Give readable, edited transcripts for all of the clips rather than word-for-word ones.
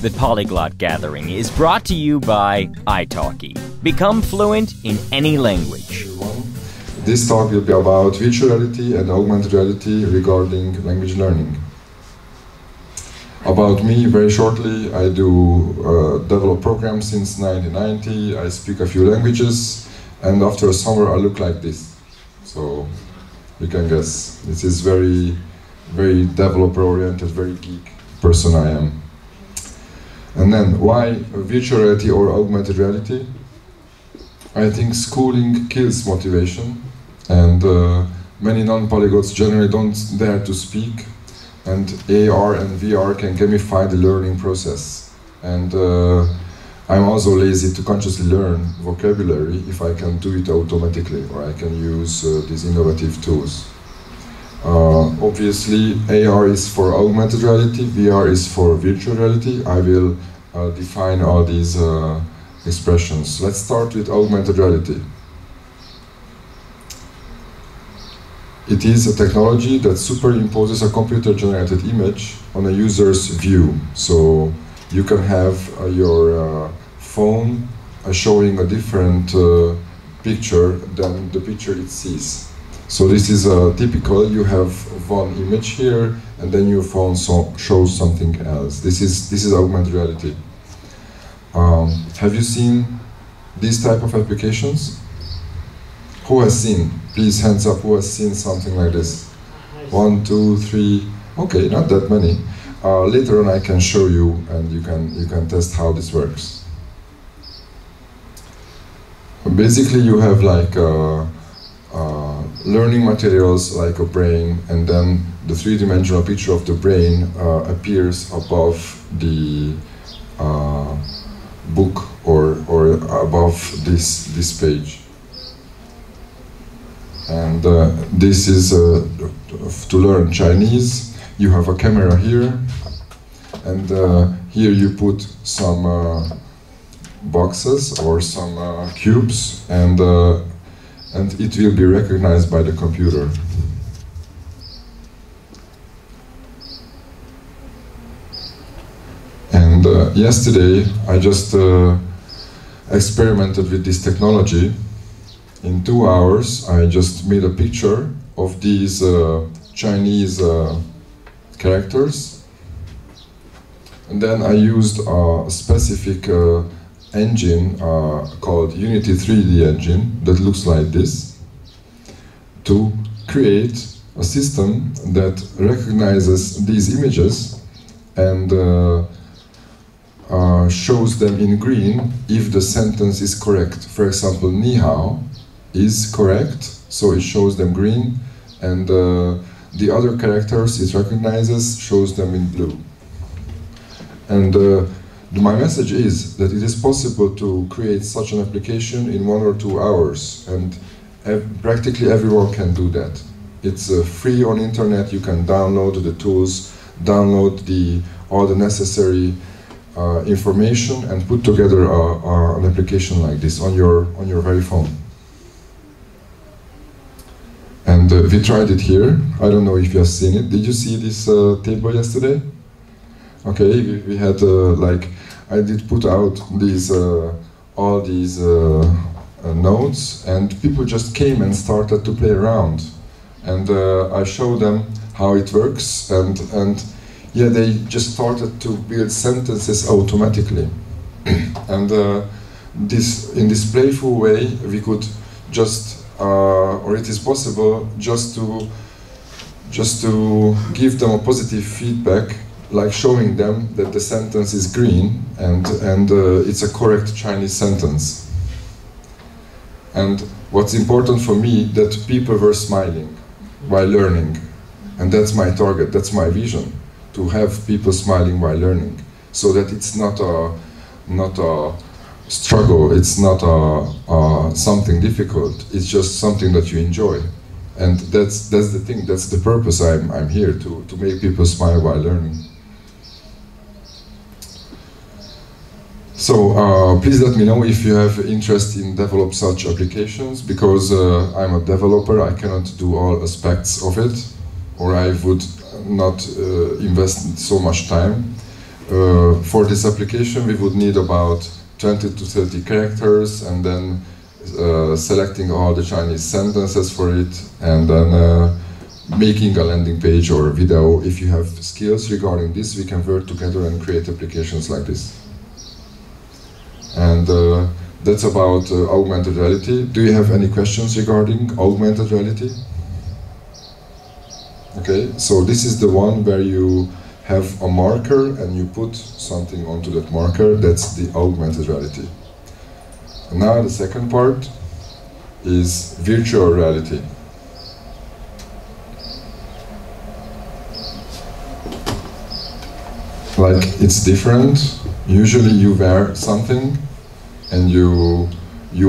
The Polyglot Gathering is brought to you by italki. Become fluent in any language. This talk will be about virtual reality and augmented reality regarding language learning. About me, very shortly, I do develop programs since 1990. I speak a few languages, and after a summer I look like this. So you can guess. This is very developer-oriented, very geek person I am. And then, why virtual reality or augmented reality? I think schooling kills motivation, and many non-polyglots generally don't dare to speak, and AR and VR can gamify the learning process. And I'm also lazy to consciously learn vocabulary if I can do it automatically, or I can use these innovative tools. Obviously, AR is for augmented reality, VR is for virtual reality. I will define all these expressions. Let's start with augmented reality. It is a technology that superimposes a computer-generated image on a user's view. So you can have your phone showing a different picture than the picture it sees. So this is typical. You have one image here, and then your phone shows something else. This is augmented reality. Have you seen these type of applications? Who has seen? Please, hands up. Who has seen something like this? 1, 2, 3. Okay, not that many. Later on, I can show you, and you can test how this works. Basically, you have like learning materials like a brain, and then the three-dimensional picture of the brain appears above the book or above this page. And this is to learn Chinese. You have a camera here, and here you put some boxes or some cubes, and it will be recognized by the computer. And yesterday I just experimented with this technology. In 2 hours I just made a picture of these Chinese characters, and then I used a specific engine called Unity 3D engine that looks like this to create a system that recognizes these images and shows them in green if the sentence is correct. For example, ni hao is correct, so it shows them green, and the other characters it recognizes shows them in blue. And my message is that it is possible to create such an application in 1 or 2 hours, and practically everyone can do that. It's free on internet. You can download the tools, download all the necessary information, and put together an application like this on your very phone. And we tried it here. I don't know if you have seen it. Did you see this table yesterday? Okay, we had like, I did put out these all these nodes, and people just came and started to play around, and I showed them how it works, and yeah, they just started to build sentences automatically. And in this playful way, we could just or it is possible just to give them a positive feedback, like showing them that the sentence is green and it's a correct Chinese sentence. And what's important for me, that people were smiling while learning, and that's my target, that's my vision, to have people smiling while learning, so that it's not a struggle, it's not something difficult, it's just something that you enjoy. And that's the thing, that's the purpose I'm here, to make people smile while learning. So please let me know if you have interest in develop such applications, because I'm a developer, I cannot do all aspects of it, or I would not invest so much time. For this application, we would need about 20 to 30 characters, and then selecting all the Chinese sentences for it, and then making a landing page or a video. If you have skills regarding this, we can work together and create applications like this. And that's about augmented reality. Do you have any questions regarding augmented reality? Okay, so this is the one where you have a marker and you put something onto that marker. That's the augmented reality. And now the second part is virtual reality. Like, it's different. Usually you wear something and you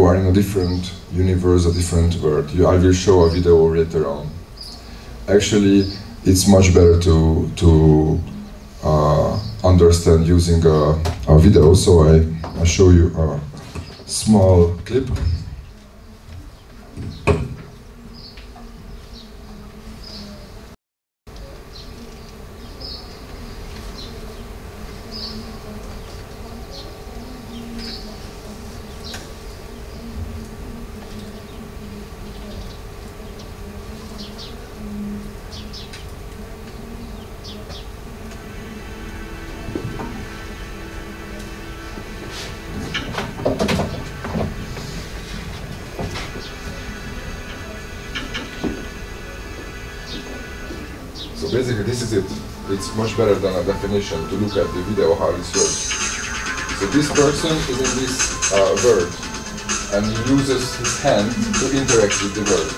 are in a different universe, a different world. I will show a video later on. Actually, it's much better to understand using a video, so I show you a small clip. So basically this is it. It's much better than a definition to look at the video how this works. So this person is in this world and he uses his hand to interact with the world.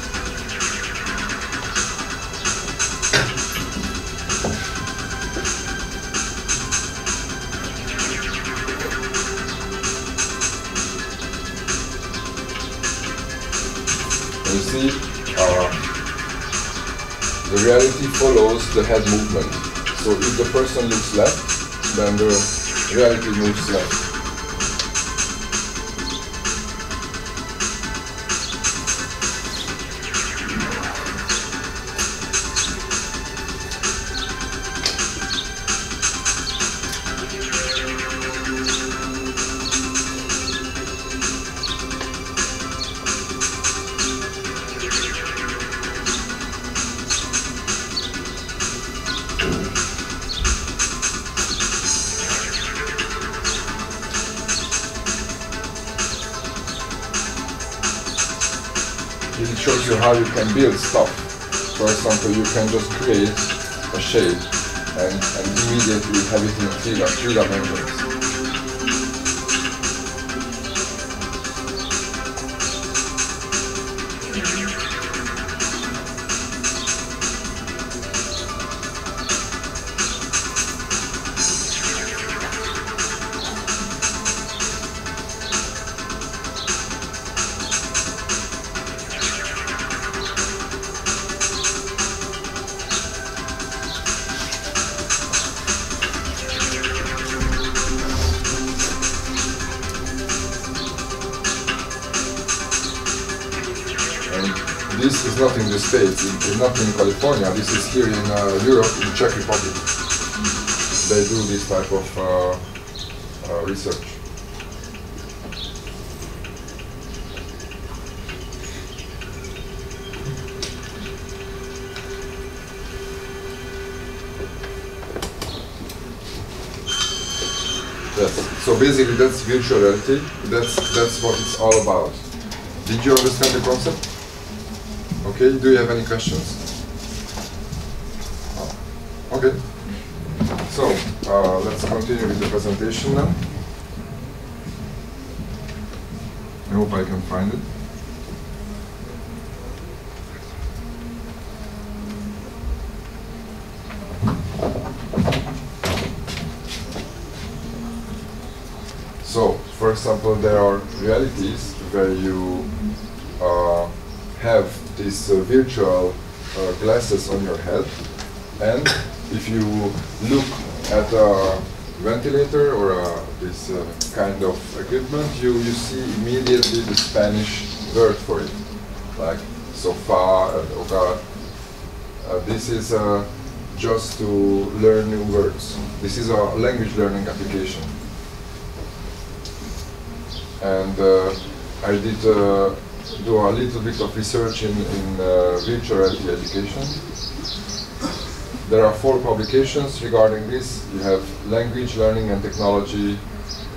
And you see, the reality follows the head movement. So if the person looks left, then the reality moves left. It shows you how you can build stuff. For example, you can just create a shape and immediately have it in three dimensions. This is not in the States, it's not in California, this is here in Europe, in Czech Republic. They do this type of research. Yes. So basically that's virtual reality, that's what it's all about. Did you understand the concept? Okay, do you have any questions? Okay, so let's continue with the presentation now. I hope I can find it. So, for example, there are realities where you have these virtual glasses on your head, and if you look at a ventilator or this kind of equipment, you see immediately the Spanish word for it, like sofá and hogar. This is just to learn new words. This is a language learning application. And I did do a little bit of research in virtual reality education. There are 4 publications regarding this. You have language learning and technology.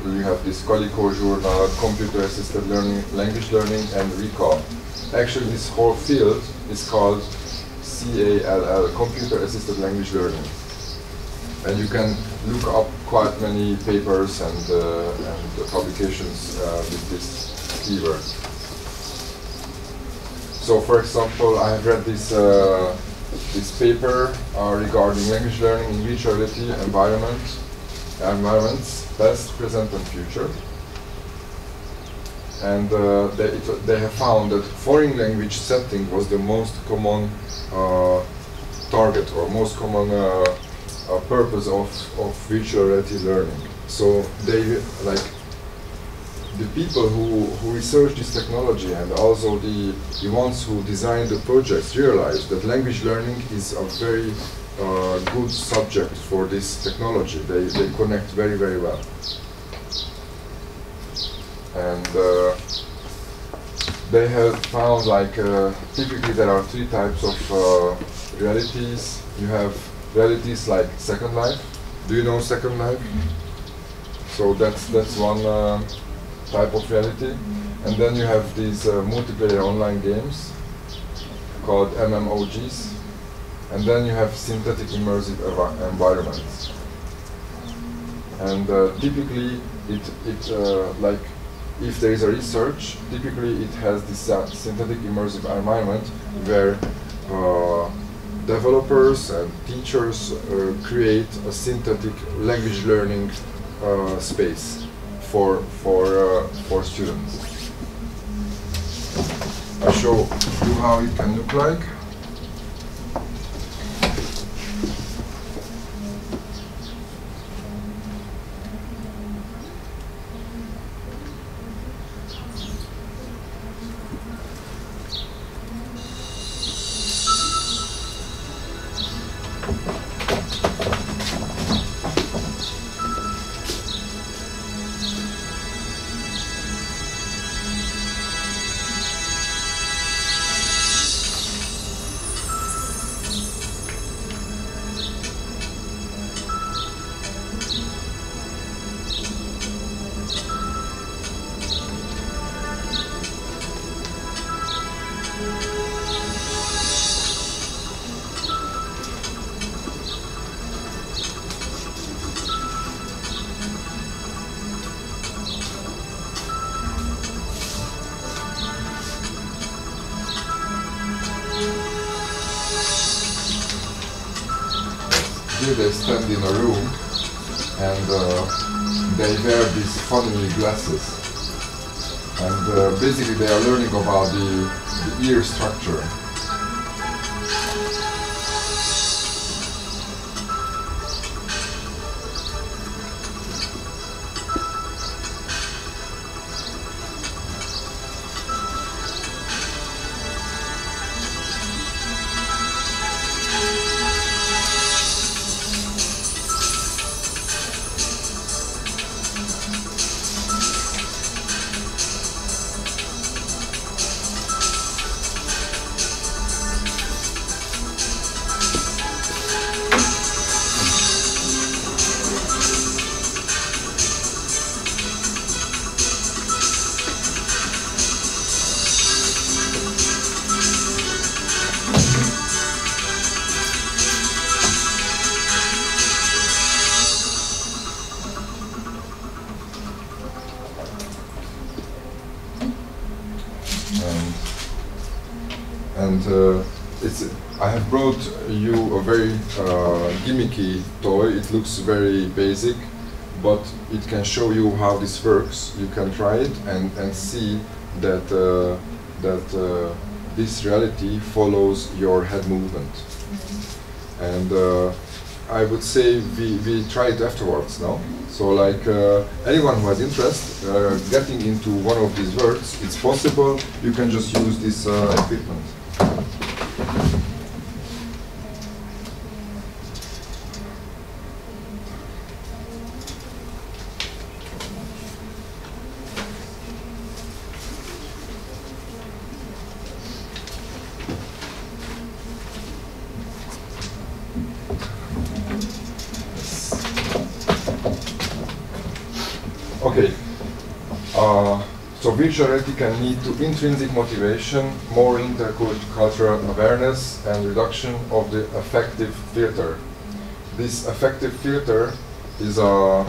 You have this Calico journal, computer assisted learning, language learning, and recall. Actually, this whole field is called CALL, computer assisted language learning. And you can look up quite many papers and publications with this keyword. So, for example, I have read this this paper regarding language learning in virtual reality environments, past, present, and future. And they have found that foreign language setting was the most common target or most common purpose of virtual reality learning. So they the people who research this technology and also the ones who design the projects realize that language learning is a very good subject for this technology. They connect very, very well. And they have found typically there are 3 types of realities. You have realities like Second Life. Do you know Second Life? So that's one type of reality. And then you have these multiplayer online games called MMOGs. And then you have synthetic immersive environments. And typically if there is a research, typically it has this synthetic immersive environment where developers and teachers create a synthetic language learning space for students. I'll show you how it can look like. Here they stand in a room and they wear these funny glasses, and basically they are learning about the ear structure. I have brought you a very gimmicky toy. It looks very basic, but it can show you how this works. You can try it and see that this reality follows your head movement. And I would say we try it afterwards now. So anyone who has interest getting into one of these words, it's possible. You can just use this equipment. Okay. So virtual reality can lead to intrinsic motivation, more intercultural awareness, and reduction of the affective filter. This affective filter is a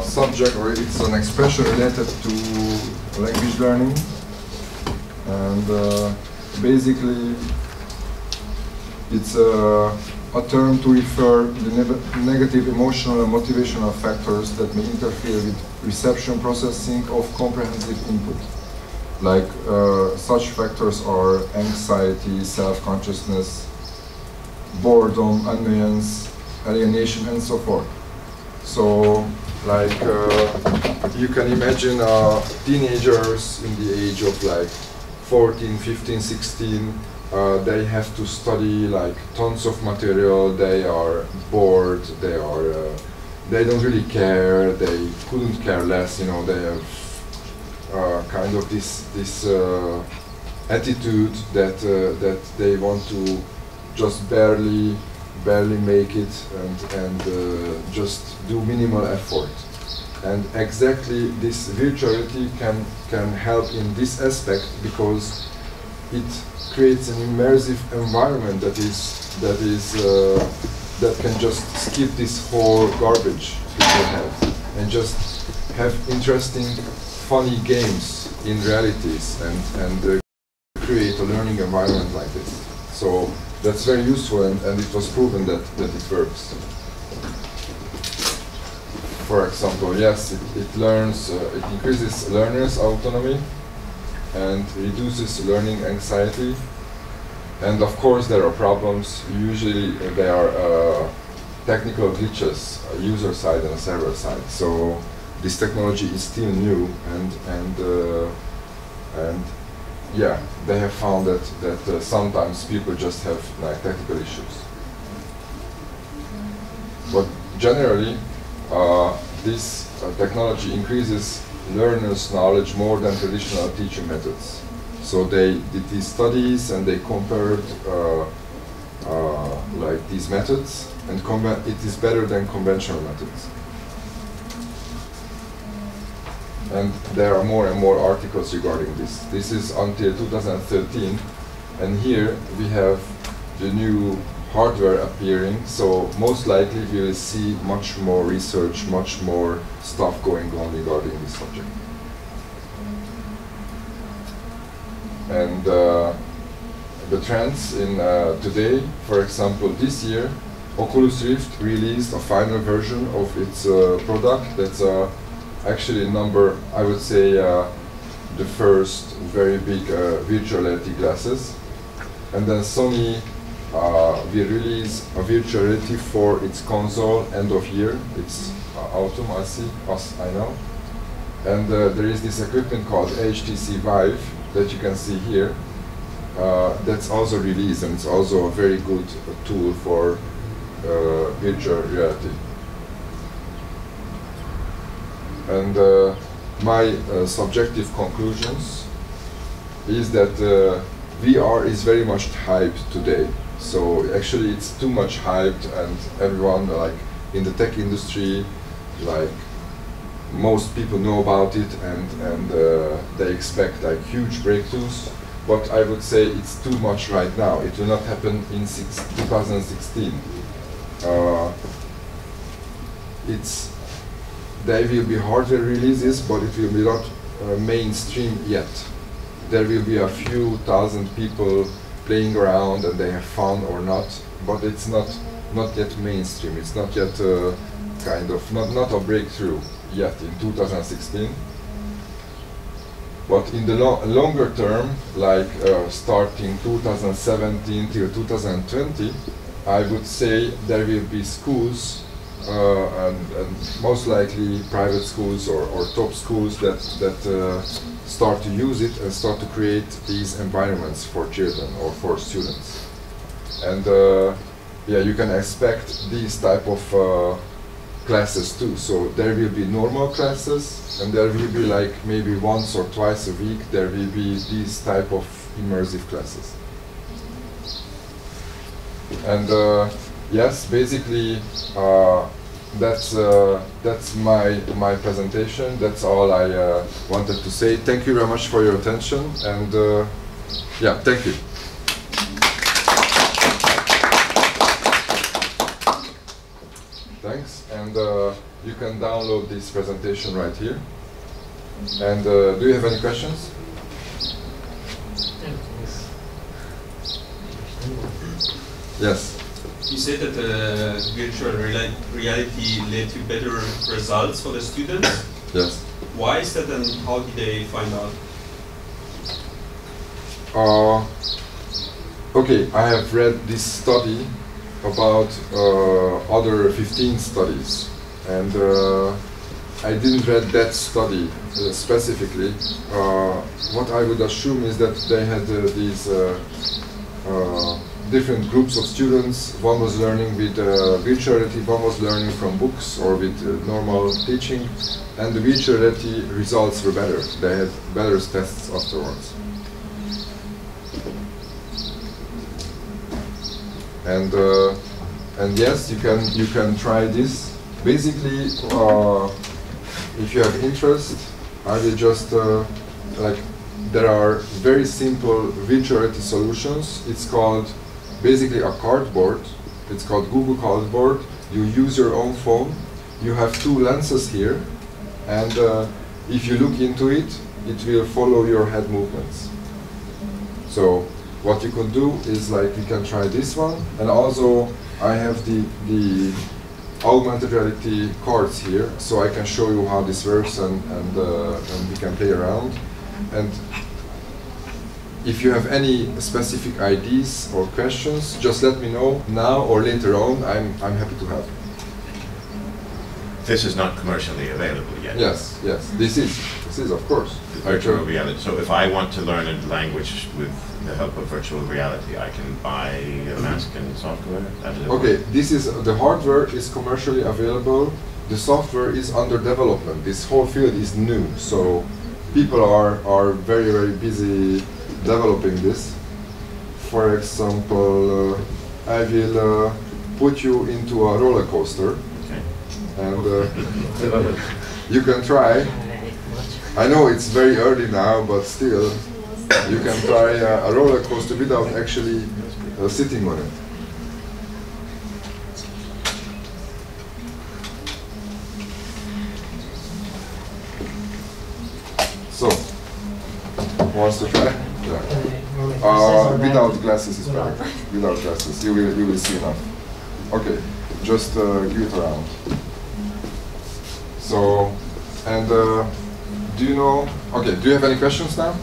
subject, or it's an expression related to language learning, and basically it's a term to refer to the negative emotional and motivational factors that may interfere with reception processing of comprehensive input. Like such factors are anxiety, self-consciousness, boredom, annoyance, alienation, and so forth. So, like you can imagine teenagers in the age of like 14, 15, 16, they have to study like tons of material, they are bored, they don't really care, they couldn't care less, you know, they have kind of this attitude that they want to just barely make it and just do minimal effort. And exactly this virtual reality can help in this aspect, because it creates an immersive environment that can just skip this whole garbage people have and just have interesting, funny games in realities and create a learning environment like this. So that's very useful, and it was proven that it works. For example, yes, it learns, it increases learners' autonomy and reduces learning anxiety. And of course there are problems. Usually there are technical glitches, user side and server side. So this technology is still new, and yeah, they have found that sometimes people just have like technical issues. But generally, this technology increases learners' knowledge more than traditional teaching methods. So they did these studies and they compared like these methods, and it is better than conventional methods. And there are more and more articles regarding this. This is until 2013, and here we have the new hardware appearing, so most likely we will see much more research, much more stuff going on regarding this subject. And the trends in today, for example, this year, Oculus Rift released a final version of its product. That's actually number, I would say, the first very big virtual reality glasses. And then Sony will release a virtual reality for its console end of year. It's autumn, I know. And there is this equipment called HTC Vive that you can see here. That's also released, and it's also a very good tool for virtual reality. And my subjective conclusions is that VR is very much hyped today. So actually it's too much hyped, and everyone like in the tech industry, like most people know about it, and they expect like huge breakthroughs. But I would say it's too much right now. It will not happen in 2016. There will be hardware releases, but it will be not mainstream yet. There will be a few thousand people playing around and they have fun or not, but it's not yet mainstream. It's not yet kind of not a breakthrough yet in 2016. But in the longer term, like starting 2017 till 2020, I would say there will be schools and most likely private schools or top schools that start to use it and start to create these environments for children or for students. And yeah, you can expect these type of classes too. So there will be normal classes, and there will be like maybe once or twice a week there will be these type of immersive classes. And yes, basically that's my presentation. That's all I wanted to say. Thank you very much for your attention, and yeah, thank you. Thanks, and you can download this presentation right here. And do you have any questions? Yes. You said that virtual reality led to better results for the students. Yes. Why is that, and how did they find out? Okay, I have read this study about other 15 studies, and I didn't read that study specifically. What I would assume is that they had these different groups of students. One was learning with virtual reality, one was learning from books or with normal teaching, and the virtual reality results were better. They had better tests afterwards. And yes, you can try this. Basically, if you have interest, I will just like, there are very simple virtual reality solutions. It's called basically a cardboard. It's called Google Cardboard. You use your own phone. You have two lenses here, and if you look into it, it will follow your head movements. So what you can do is, like, you can try this one, and also I have the augmented reality cards here, so I can show you how this works, and we can play around. And if you have any specific ideas or questions, just let me know now or later on. I'm happy to help. This is not commercially available yet. Yes, yes, this is of course virtual reality. So if I want to learn a language with the help of virtual reality, I can buy a mask and software. Okay, this is the hardware is commercially available. The software is under development. This whole field is new, so people are very busy developing this. For example, I will put you into a roller coaster, okay, and you can try. I know it's very early now, but still, you can try a roller coaster without actually sitting on it. So, who wants to try? Yeah. Without glasses is better. Without glasses, you will see enough. Okay, just give it around. So, and do you know? Okay, do you have any questions now?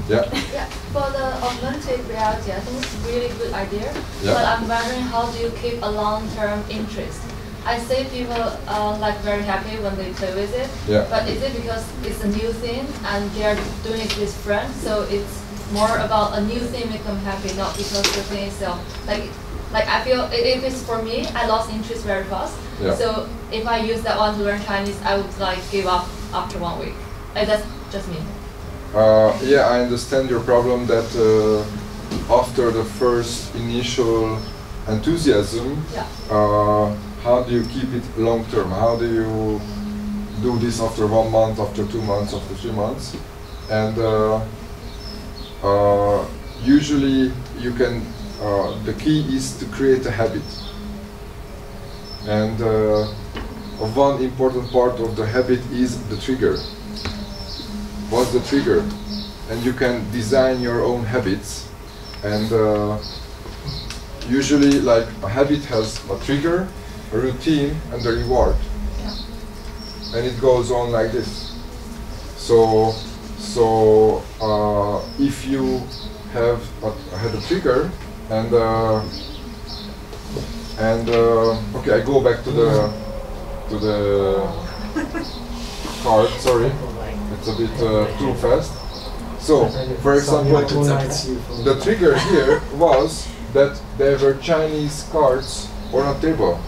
Yeah. Yeah. For the augmented reality, I think it's a really good idea. Yeah. But I'm wondering, how do you keep a long-term interest? I see people like very happy when they play with it. Yeah. But is it because it's a new thing and they are doing it with friends, so it's more about a new thing make them happy, not because the thing itself. Like I feel if it's for me, I lost interest very fast. Yeah. So if I use that one to learn Chinese, I would like give up after 1 week. That's just me. Yeah, I understand your problem that after the first initial enthusiasm, Yeah. How do you keep it long term? How do you do this after 1 month, after 2 months, after 3 months? And usually you can, the key is to create a habit. And one important part of the habit is the trigger. What's the trigger? And you can design your own habits, and usually, like, a habit has a trigger, a routine, and a reward. Yeah. And it goes on like this. So if you have had a trigger, and okay, I go back to the card. Sorry. It's a bit too fast. So, for example, the trigger here was that there were Chinese cards on a table.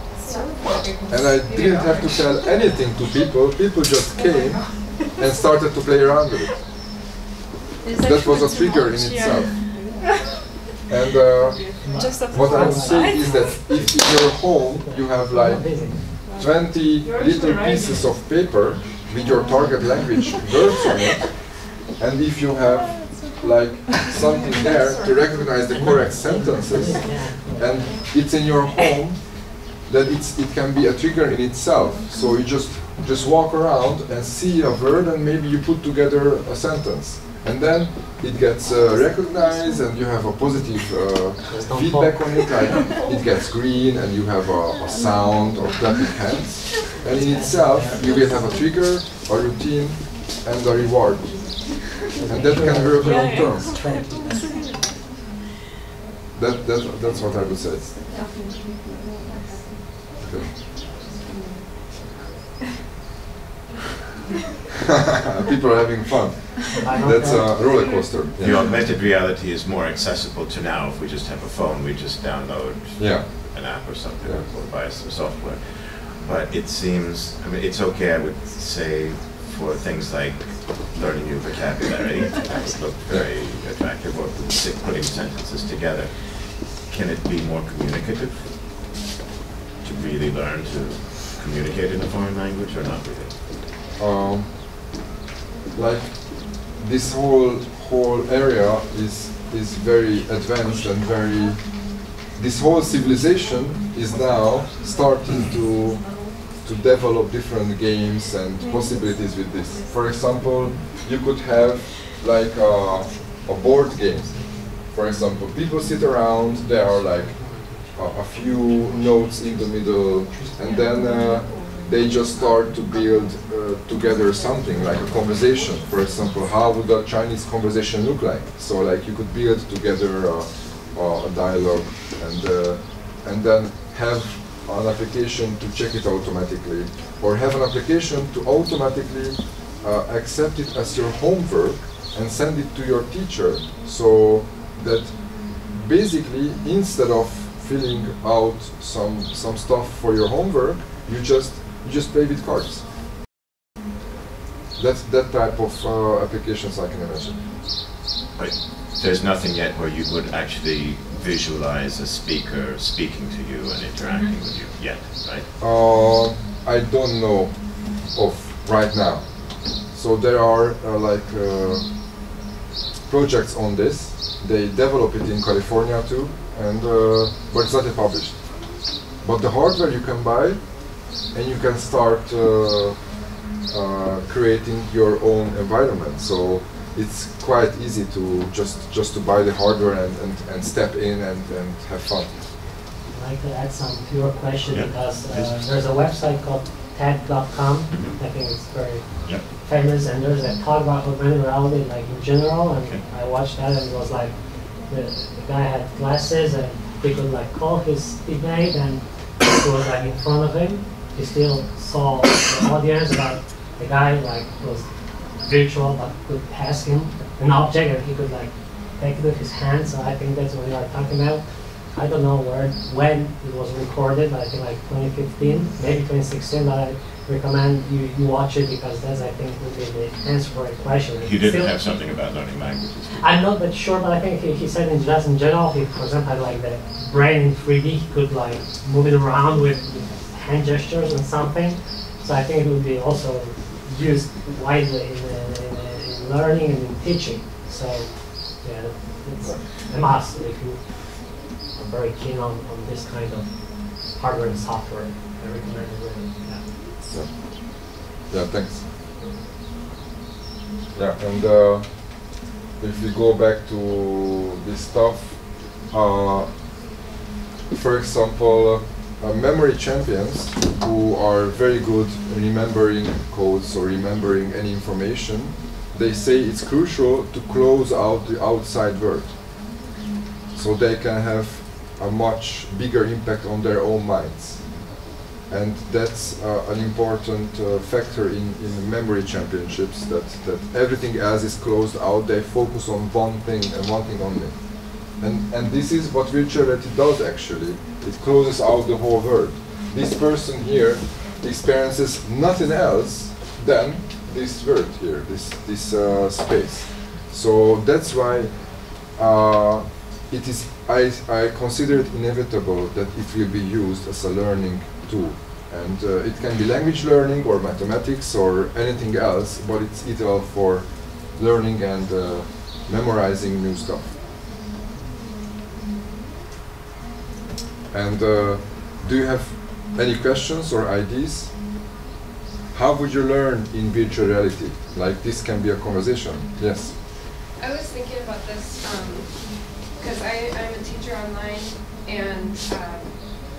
And I didn't have to tell anything to people. People just came and started to play around with it. That was a trigger in itself. And what I would say is that if in your home you have like 20 little pieces of paper with your target language words on it, and if you have like something there to recognize the correct sentences, and it's in your home, then it can be a trigger in itself. So you just walk around and see a word, and maybe you put together a sentence, and then it gets recognized, and you have a positive feedback on it, like it gets green, and you have a sound or clapping hands, and in itself you will have a trigger, a routine, and a reward, and that can work long term. That's what I would say. Okay. People are having fun. That's a roller coaster. Yeah. The augmented reality is more accessible to now. If we just have a phone, we just download an app or something, or buy some software. But it seems, I mean, it's okay, I would say, for things like learning new vocabulary. That would look very attractive, or putting sentences together. Can it be more communicative? To really learn to communicate in a foreign language, or not really? Like this whole area is very advanced and very. This whole civilization is now starting to develop different games and possibilities with this. For example, you could have like a board game. For example, people sit around. There are like a few notes in the middle, and then they just start to build together something like a conversation. For example, how would a Chinese conversation look like? So like you could build together a dialogue, and then have an application to check it automatically, or have an application to automatically accept it as your homework and send it to your teacher, so that basically instead of filling out some stuff for your homework, you just play with cards. That's that type of applications I can imagine. But there's nothing yet where you would actually visualize a speaker speaking to you and interacting with you yet, right? I don't know of right now. So there are projects on this. They develop it in California too, and but it's not yet published. But the hardware you can buy, and you can start creating your own environment. So it's quite easy to just to buy the hardware and step in and have fun. I'd like to add some to your question, because there's a website called TED.com. I think it's very famous, and there's a talk about augmented reality like in general, and I watched that, and it was like the guy had glasses, and he could like call his teammate, and he was like in front of him. He still saw the audience, but the guy like was virtual, but could pass him an object, and he could like take it with his hand. So I think that's what we are talking about. I don't know when it was recorded, but I think like 2015, maybe 2016, but I recommend you watch it, because that's, I think, would be the answer for a question. You didn't have something about learning languages. I'm not that sure, but I think he said in general, he, for example, had like the brain in 3D, he could like move it around with hand gestures and something. So I think it would be also used widely in learning and in teaching. So yeah, it's a must if you are very keen on this kind of hardware and software. I recommend it really. Yeah, thanks. Yeah, and if we go back to this stuff, for example, memory champions who are very good remembering codes or remembering any information, they say it's crucial to close out the outside world, so they can have a much bigger impact on their own minds. And that's an important factor in memory championships, that everything else is closed out, they focus on one thing and one thing only. And this is what virtual reality does actually. It closes out the whole world. This person here experiences nothing else than this world here, this space. So that's why it is I consider it inevitable that it will be used as a learning tool. And it can be language learning or mathematics or anything else, but it's ideal for learning and memorizing new stuff. And do you have any questions or ideas? How would you learn in virtual reality? Like this can be a conversation. Yes? I was thinking about this because I'm a teacher online, and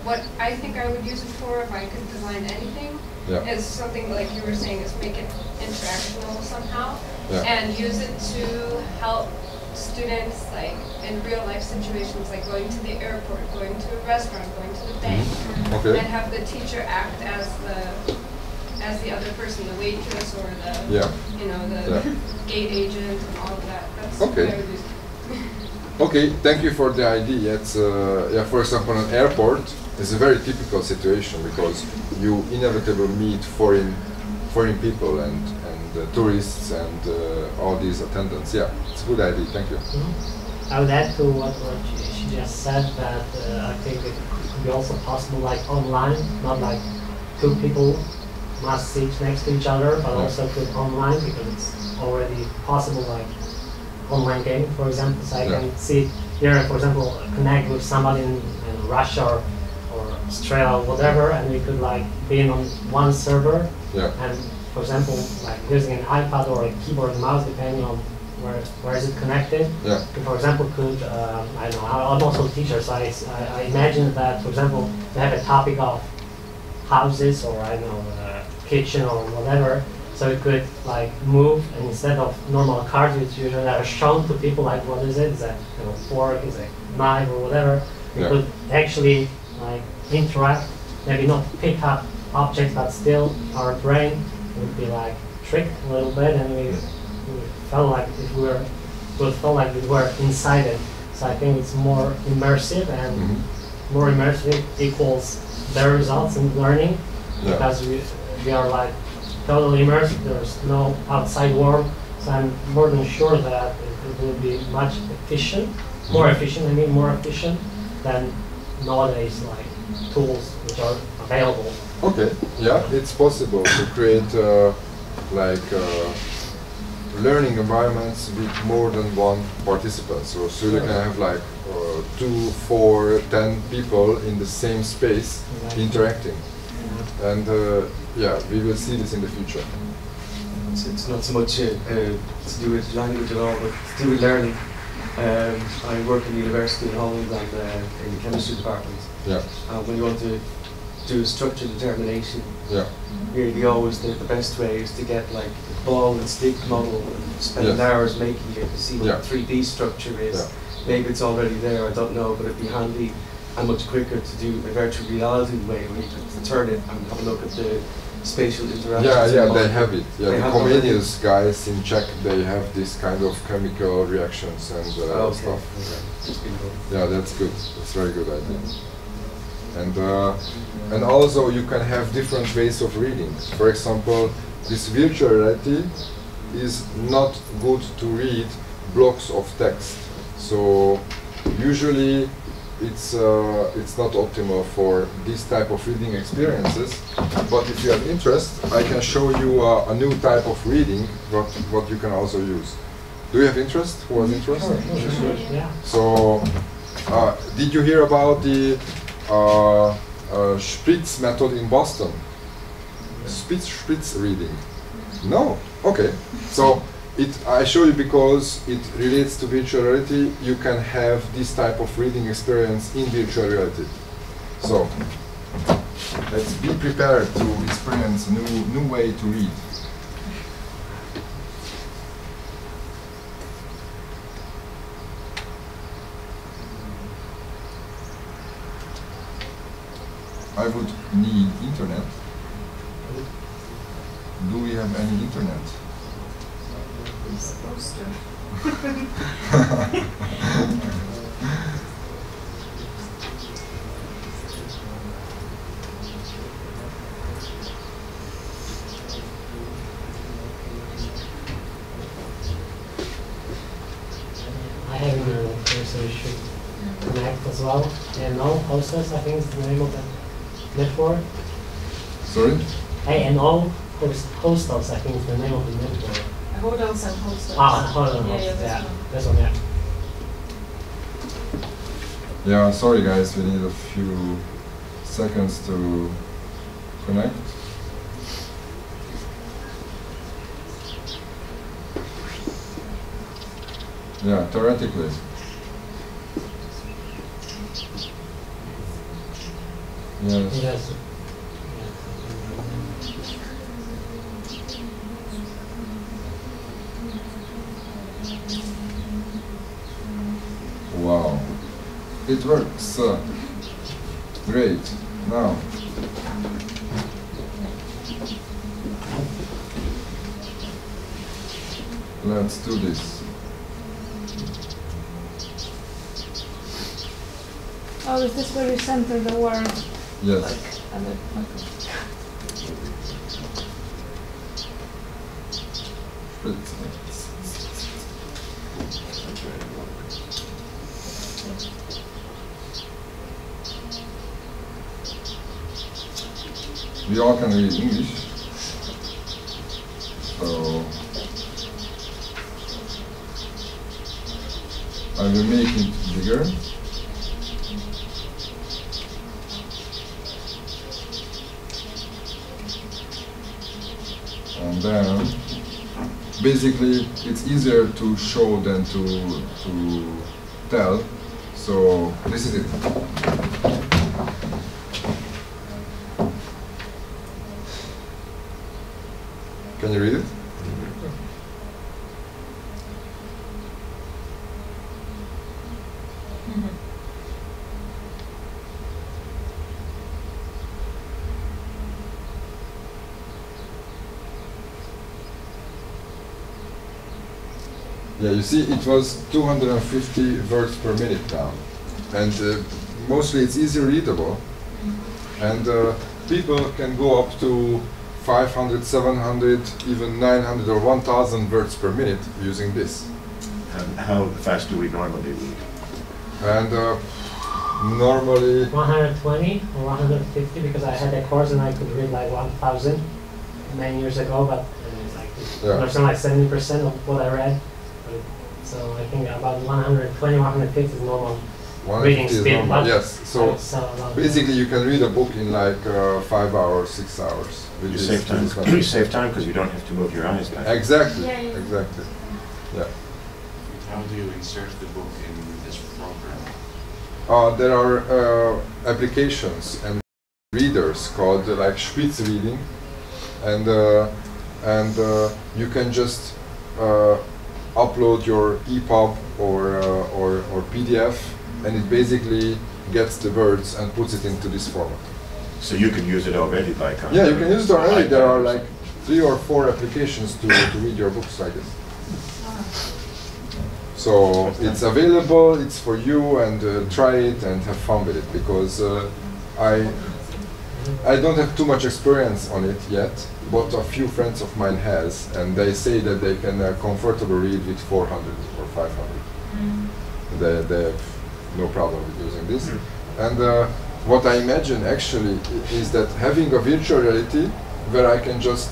what I think I would use it for if I could design anything is something like you were saying, is make it interactional somehow and use it to help students like in real life situations, like going to the airport, going to a restaurant, going to the bank, and have the teacher act as the other person, the waitress or the the gate agent and all of that. That's what I would use. Okay, thank you for the idea. It's for example, an airport is a very typical situation because you inevitably meet foreign people and tourists and all these attendants. Yeah, it's a good idea. Thank you. I would add to what she just said that I think it could be also possible like online, not like two people must sit next to each other, but also could online because it's already possible like online game, for example. So I can sit here, for example, connect with somebody in Russia or Australia or whatever, and we could like be on one server and, for example, like using an iPad or a keyboard and mouse, depending on where is it connected. We, for example, could I don't know. I'm also a teacher, so I imagine that, for example, they have a topic of houses or I don't know kitchen or whatever. So it could like move, and instead of normal cards which usually are shown to people, like what is it? Is that fork? Is it knife or whatever? We could actually like interact, maybe not pick up objects, but still our brain would be like tricked a little bit, and we felt like we were inside it. So I think it's more immersive, and more immersive equals better results in learning because we are like totally immersed. There's no outside world, so I'm more than sure that it will be much efficient, more efficient than nowadays like tools which are available. Okay, yeah, it's possible to create learning environments with more than one participant. So you can have like 2, 4, 10 people in the same space interacting. And we will see this in the future. It's not so much to do with language at all, but to do with learning. I work in the university in Holland and in the chemistry department. When you want to do structured determination, really always the best way is to get like a ball and stick model and spend hours making it to see what the 3D structure is. Maybe it's already there, I don't know, but it'd be handy and much quicker to do a virtual reality way where you can turn it and have a look at the spatial interactions. They have it. The Comenius guys in Czech, they have this kind of chemical reactions and stuff. Yeah, that's good. That's a very good idea. And also you can have different ways of reading. For example, this virtual reality is not good to read blocks of text. So usually it's not optimal for this type of reading experiences. But if you have interest, I can show you a new type of reading what you can also use. Do you have interest? Who has interest? Sure. Yeah. So did you hear about the Spritz method in Boston? Spritz reading? No? Okay. So I show you because it relates to virtual reality. You can have this type of reading experience in virtual reality. So let's be prepared to experience a new way to read. I would need internet. Do we have any internet? We're supposed to. I have internet, so you should connect. as well. ANO Hostess, I think is the name of the network. Sorry? ANO Hostels, I think is the name of the network. Hotels and hostels. Hold on. Yeah, this one, yeah. Yeah, sorry guys, we need a few seconds to connect. Yeah, theoretically. Yes. Yes. Wow. It works. Great. Now. Let's do this. Oh, is this where you center the word? Yes. We all can read English, so I will make it bigger. And then, basically, it's easier to show than to tell. So this is it. Can you read it? Yeah, you see, it was 250 words per minute now, and mostly it's easy readable, and people can go up to 500, 700, even 900 or 1,000 words per minute using this. And how fast do we normally read? And normally 120 or 150, because I had a course and I could read like 1,000 many years ago, but it's like 70% of what I read. So I think about 120, 150 is normal reading speed. Normal, yes. So basically you can read a book in like 5 hours, 6 hours. You save time. You save time because you don't have to move your eyes back. Exactly. Yeah, yeah. Exactly. Yeah. How do you insert the book in this program? There are applications and readers called like Spitz reading, and you can just upload your EPUB or PDF, and it basically gets the words and puts it into this format. So you can use it already, like yeah, you can use it already. There are like 3 or 4 applications to read your books like this. So it's available, it's for you, and try it and have fun with it, because I don't have too much experience on it yet, but a few friends of mine has, and they say that they can comfortably read with 400 or 500. They have no problem with using this. And what I imagine actually is that having a virtual reality where I can just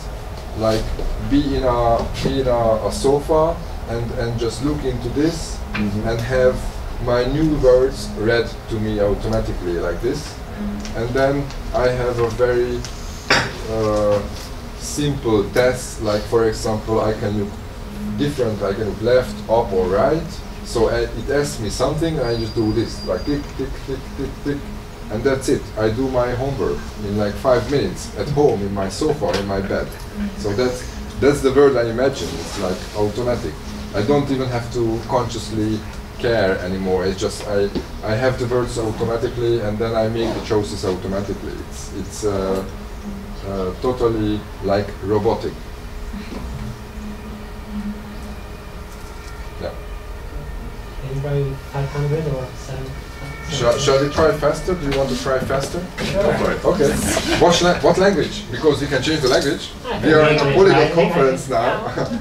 like be in a sofa and just look into this and have my new words read to me automatically like this. And then I have a very simple test, like for example I can look different, I can look left, up or right. So it asks me something and I just do this, like tick, tick, tick, tick, tick, and that's it. I do my homework in like 5 minutes at home in my sofa, in my bed. So that's the word I imagine. It's like automatic. I don't even have to consciously care anymore. It's just I have the words automatically, and then I make the choices automatically. It's totally like robotic. Yeah. Anybody 500 or 700? Shall we try faster? Do you want to try faster? Sure. Go for it. Okay. What language? Because we can change the language. We are in a Polyglot conference now.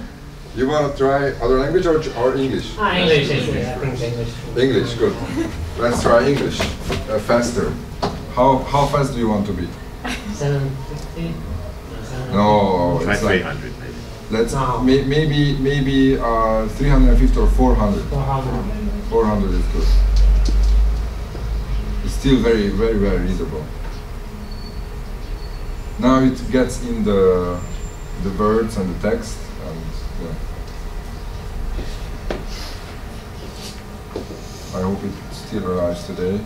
You want to try other language or English? English is, I think English. English, good. Let's try English. Faster. How fast do you want to be? 750? No, it's like 300 maybe. Let's maybe 350 or 400. 400. 400 is good. It's still very readable. Now it gets in the words and the text, and yeah. I hope it still arrives today.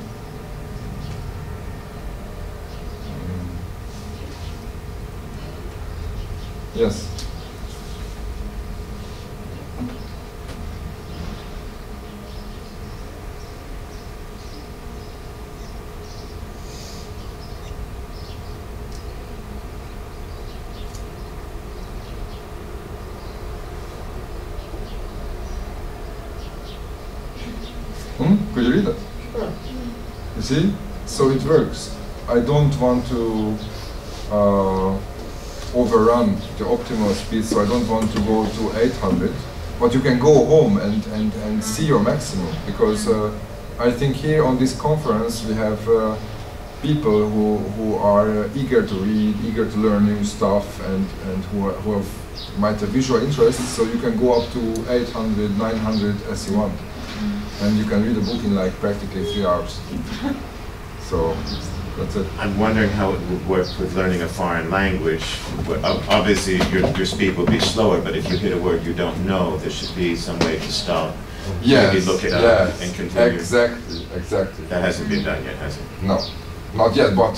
Yes. Could you read it? Sure. You see? So it works. I don't want to overrun the optimal speed, so I don't want to go to 800. But you can go home and see your maximum, because I think here on this conference we have people who are eager to read, eager to learn new stuff, and who might have visual interests, so you can go up to 800, 900 as you want. And you can read a book in like practically 3 hours. So that's it. I'm wondering how it would work with learning a foreign language. Obviously, your speed will be slower, but if you hit a word you don't know, there should be some way to stop. Yes, maybe look it up and continue. Exactly. That hasn't been done yet, has it? No, not yet. But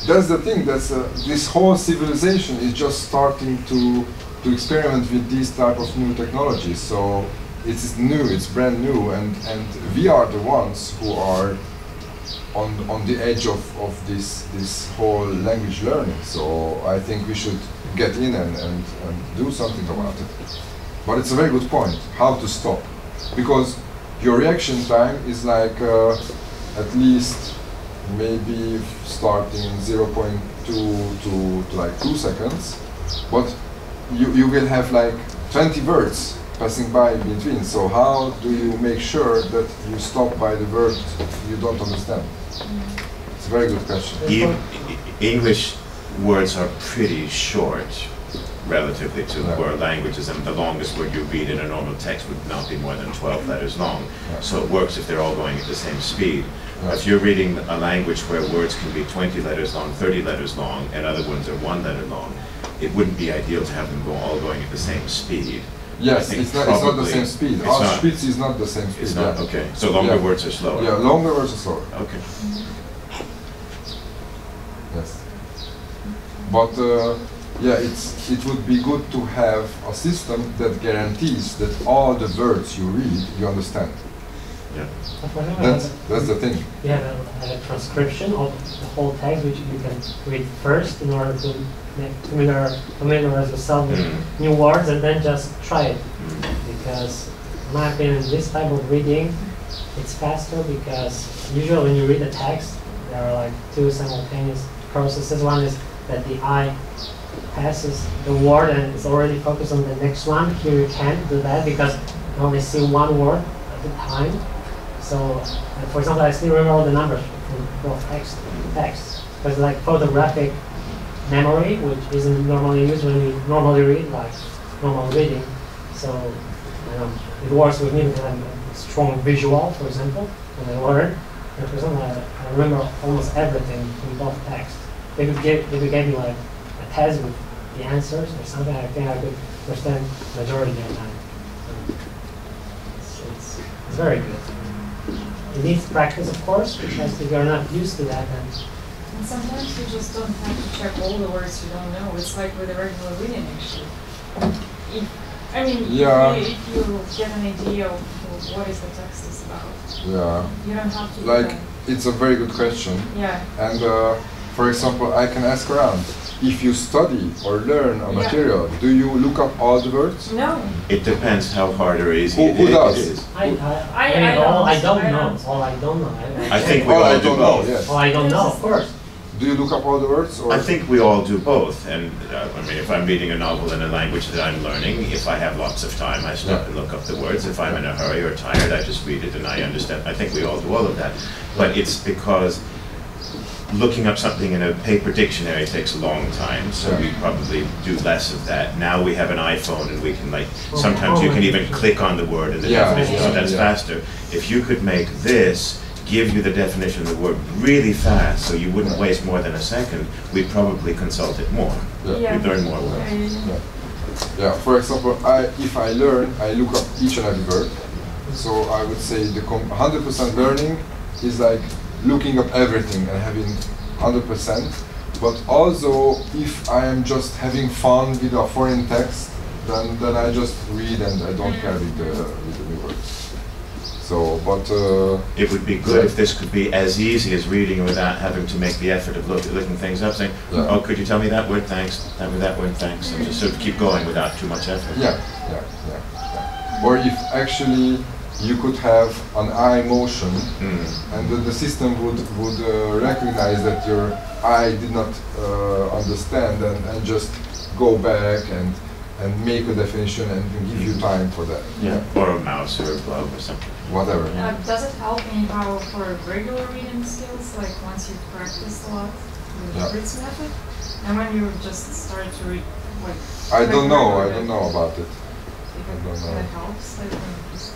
that's the thing. That's this whole civilization is just starting to experiment with these type of new technologies. So it's new, it's brand new, and we are the ones who are on the edge of this whole language learning. So I think we should get in and do something about it. But it's a very good point, how to stop. Because your reaction time is like at least maybe starting 0.2 to like 2 seconds, but you will have like 20 words passing by in between. So how do you make sure that you stop by the word you don't understand? It's a very good question. English words are pretty short relatively to world languages, and the longest word you read in a normal text would not be more than 12 letters long. So it works if they're all going at the same speed. If you're reading a language where words can be 20 letters long, 30 letters long, and other ones are 1 letter long, it wouldn't be ideal to have them all going at the same speed. Yes, it's not the same speed. Auschwitz is not the same speed. It's not, okay. So longer words are slower. Yeah, longer words are slower. Okay. Yes. But yeah, it would be good to have a system that guarantees that all the words you read, you understand. Yeah. That's the thing. You have a transcription of the whole text, which you can read first in order to familiarize yourself with new words, and then just try it. Because, in my opinion, this type of reading, it's faster because usually when you read a text, there are like 2 simultaneous processes. One is that the eye passes the word and it's already focused on the next one. Here you can't do that because you only see 1 word at a time. So, for example, I still remember all the numbers from both texts. But it's like photographic memory, which isn't normally used when you normally read, like normal reading. So it works with me because I'm a strong visual, for example, when I learn. And for example, I remember almost everything from both texts. If you gave me like a test with the answers or something, I think I could understand the majority of the time. So it's very good. It needs practice, of course, because if you're not used to that, then. And sometimes you just don't have to check all the words you don't know. It's like with a regular reading, actually. If you get an idea of what is the text is about, you don't have to. Like, it's a very good question. Yeah. And for example, I can ask around. If you study or learn a material, do you look up all the words? No. It depends how hard or easy who does? it is. I don't know. I think we all do both. Yes. Well, I don't know, of course. Do you look up all the words? Or? I think we all do both. And I mean, if I'm reading a novel in a language that I'm learning, if I have lots of time, I stop and look up the words. If I'm in a hurry or tired, I just read it and I understand. I think we all do all of that. But it's because looking up something in a paper dictionary takes a long time, so we probably do less of that. Now we have an iPhone and we can, like, sometimes you can even click on the word and the definition, so that's faster. If you could make this give you the definition of the word really fast, so you wouldn't waste more than a second, we'd probably consult it more. We'd learn more words. Yeah, for example, if I learn, I look up each and every word. So I would say the 100% learning is like looking up everything and having 100%. But also, if I am just having fun with a foreign text, then I just read and I don't care with the new words. So, but it would be good if this could be as easy as reading without having to make the effort of looking things up, saying, "Oh, could you tell me that word? Thanks. Tell me that word. Thanks," and just sort of keep going without too much effort. Yeah. Or if actually you could have an eye motion, and the system would recognize that your eye did not understand, and just go back and make a definition and give you time for that. Or a mouse or a glove or something. Whatever. Does it help anyhow for regular reading skills, like once you've practiced a lot with the Fritz method? And when you just start to read, like... I don't know about it. If it helps, like, just...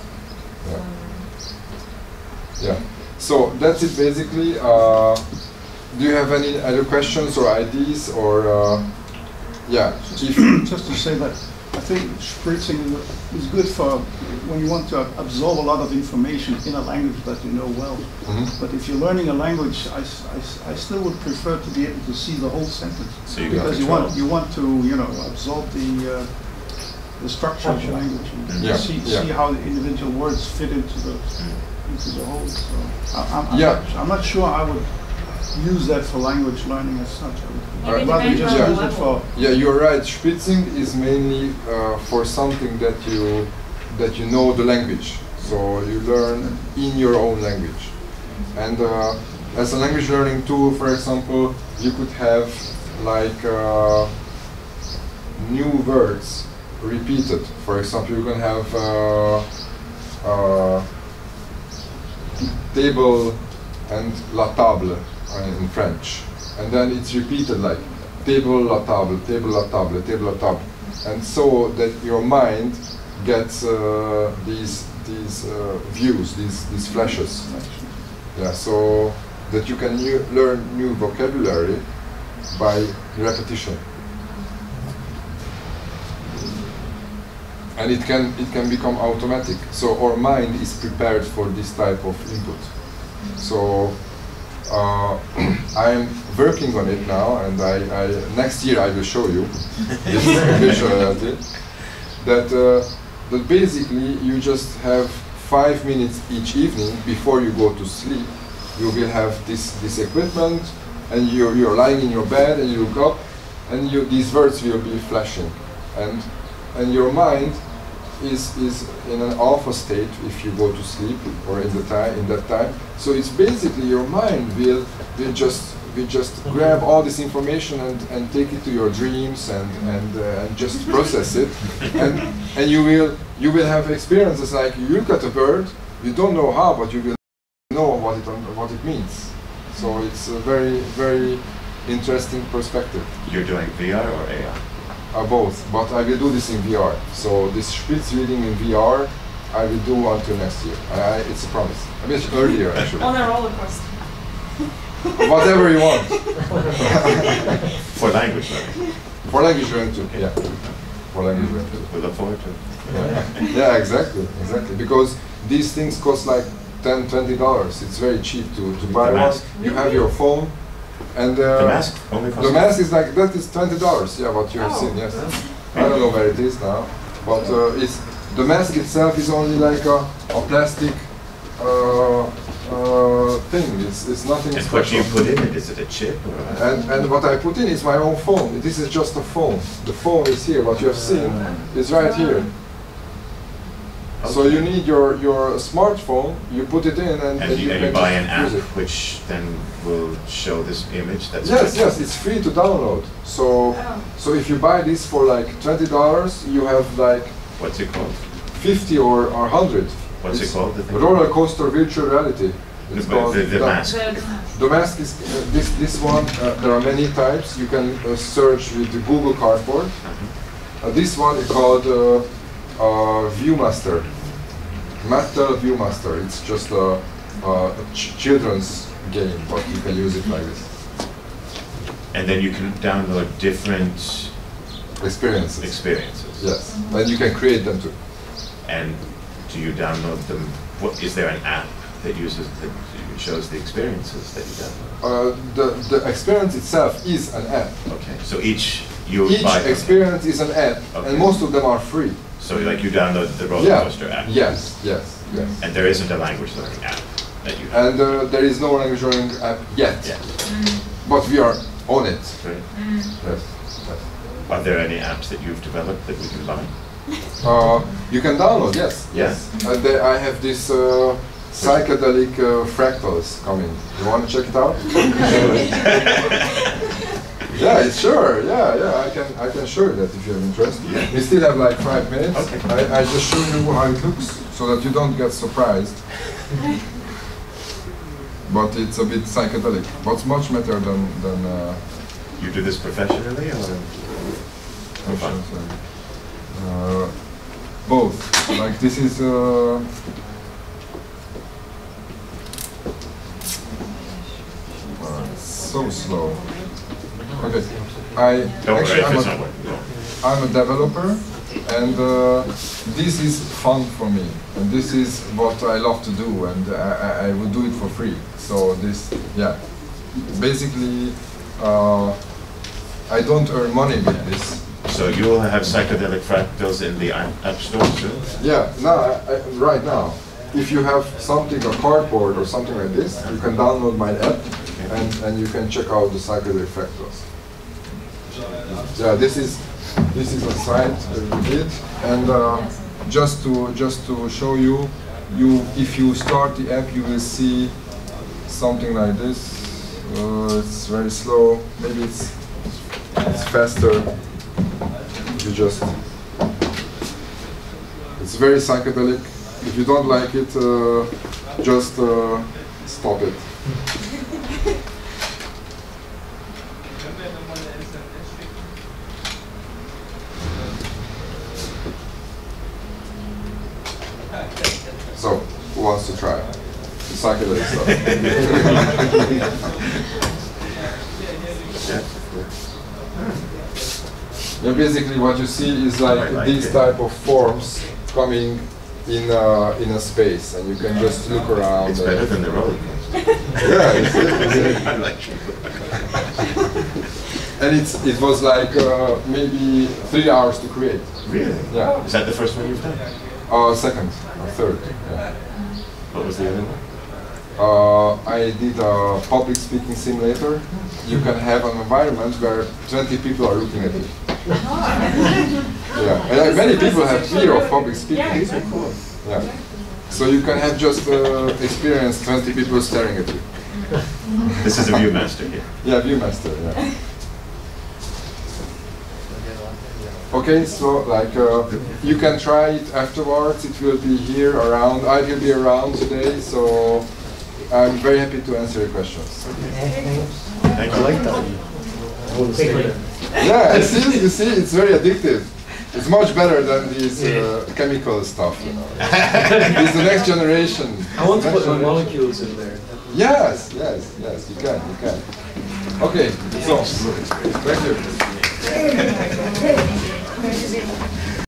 Yeah. So that's it basically. Do you have any other questions or ideas or... Just to say that I think spritzing is good for when you want to absorb a lot of information in a language that you know well. But if you're learning a language, I still would prefer to be able to see the whole sentence, because you want to absorb the structure of your language and see how the individual words fit into the whole. So I'm not sure I would use that for language learning as such. I'd rather just use it for... Yeah, you're right. Spritzing is mainly for something that you know the language. So you learn in your own language. And as a language learning tool, for example, you could have like new words repeated. For example, you can have table and la table in French, and then it's repeated like table la table, table la table, table la table, and so that your mind gets these views, these flashes. Yeah, so that you can learn new vocabulary by repetition, and it can become automatic. So our mind is prepared for this type of input. So I'm working on it now, and next year I will show you this visuality. That basically you just have 5 minutes each evening before you go to sleep. You will have this equipment, and you're lying in your bed, and you look up, and these words will be flashing, and your mind is in an alpha state if you go to sleep or in that time. So it's basically your mind will just grab all this information and take it to your dreams and just process it, and you will have experiences like you look at a bird, you don't know how, but you will know what it means. So it's a very, very interesting perspective. You're doing VR or AR? Both, but I will do this in VR. So this Spitz reading in VR, I will do until next year. It's a promise. I mean, earlier actually. On a roller coaster. Whatever you want. For language learning. For language learning too. Yeah. For language learning too. We look forward to it. Yeah, exactly. Because these things cost like $10, $20. It's very cheap to buy one. You have your phone. And the mask only costs. The mask is like that is $20. Yeah, what you have seen. Yes, I don't know where it is now, but it's the mask itself is only like a plastic thing. It's nothing special. What do you put in it? Is it a chip? And what I put in is my own phone. This is just a phone. The phone is here. What you have seen is right here. So you need your smartphone, you put it in, and you can buy an app use it. which then will show this image. That's yes, it's free to download. So if you buy this for like $20, you have like what's it called? 50 or 100. What's it called? Roller coaster virtual reality. It's called the mask. The mask is this one. There are many types. You can search with the Google Cardboard. This one is called Viewmaster. Mattel Viewmaster. It's just a children's game, but you can use it like this. And then you can download different experiences. Yes, and you can create them too. And do you download them? Is there an app that shows the experiences that you download? The experience itself is an app. Okay, so each experience is an app, and most of them are free. So like you download the roller coaster app? Yes. And there isn't a language learning app that you have? And there is no language learning app yet. But we are on it. Right. Yes. Are there any apps that you've developed that we can buy? You can download, yes. I have this psychedelic fractals coming. You want to check it out? Yeah, sure. Yeah. I can show you that if you have interest. We still have like 5 minutes. Okay. I just show you how it looks so that you don't get surprised. But it's a bit psychedelic. But much better than. You do this professionally or? Both. Like this is. So slow. Okay, I'm a developer, and this is fun for me, and this is what I love to do, and I would do it for free. So basically, I don't earn money with this. So you will have psychedelic fractals in the App Store soon? Yeah, right now. If you have something, a cardboard or something like this, you can download my app, and you can check out the psychedelic fractals. Yeah, this is a site we did, and just to show you, if you start the app, you will see something like this. It's very slow. Maybe it's faster. It's very psychedelic. If you don't like it, just stop it. So, who wants to try the psychedelic stuff? Yeah, basically what you see is like these type of forms coming in a space, and you can just look around. It's better than the roller coaster. Yeah, I like it. And it was like maybe 3 hours to create. Really? Yeah. Is that the first one you've done? Second or third. Yeah. What was the other one? I did a public speaking simulator. You can have an environment where 20 people are looking at you. Yeah, and many people have fear of public speaking. Yeah, so you can have just experience 20 people staring at you. This is a Viewmaster here. Yeah, Viewmaster. Yeah. Okay, so like you can try it afterwards. It will be here around. I will be around today, so I'm very happy to answer your questions. Thank you. I like that. Yeah, you see, it's very addictive. It's much better than these chemical stuff, you know. It's the next generation. I want to put my molecules in there. Yes, you can. Okay, so, thank you.